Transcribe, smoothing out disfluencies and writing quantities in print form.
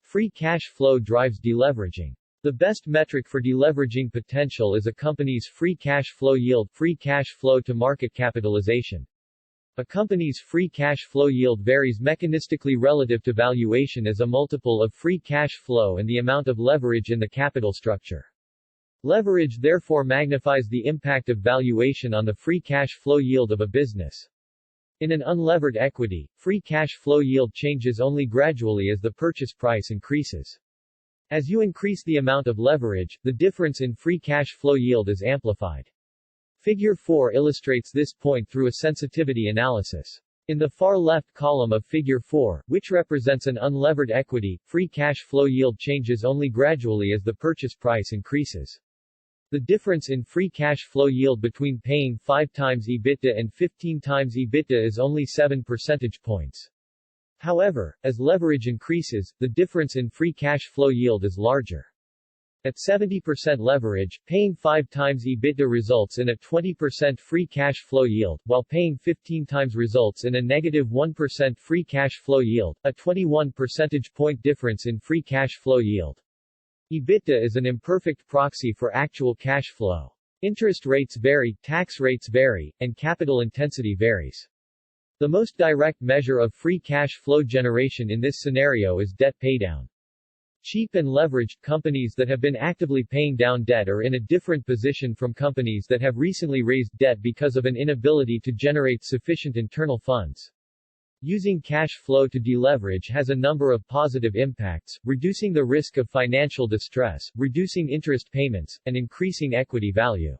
Free cash flow drives deleveraging. The best metric for deleveraging potential is a company's free cash flow yield, free cash flow to market capitalization. A company's free cash flow yield varies mechanistically relative to valuation as a multiple of free cash flow and the amount of leverage in the capital structure. Leverage therefore magnifies the impact of valuation on the free cash flow yield of a business. In an unlevered equity, free cash flow yield changes only gradually as the purchase price increases. As you increase the amount of leverage, the difference in free cash flow yield is amplified. Figure 4 illustrates this point through a sensitivity analysis. In the far left column of Figure 4, which represents an unlevered equity, free cash flow yield changes only gradually as the purchase price increases. The difference in free cash flow yield between paying 5 times EBITDA and 15 times EBITDA is only 7 percentage points. However, as leverage increases, the difference in free cash flow yield is larger. At 70% leverage, paying 5 times EBITDA results in a 20% free cash flow yield, while paying 15 times results in a negative 1% free cash flow yield, a 21 percentage point difference in free cash flow yield. EBITDA is an imperfect proxy for actual cash flow. Interest rates vary, tax rates vary, and capital intensity varies. The most direct measure of free cash flow generation in this scenario is debt paydown. Cheap and leveraged companies that have been actively paying down debt are in a different position from companies that have recently raised debt because of an inability to generate sufficient internal funds. Using cash flow to deleverage has a number of positive impacts, reducing the risk of financial distress, reducing interest payments, and increasing equity value.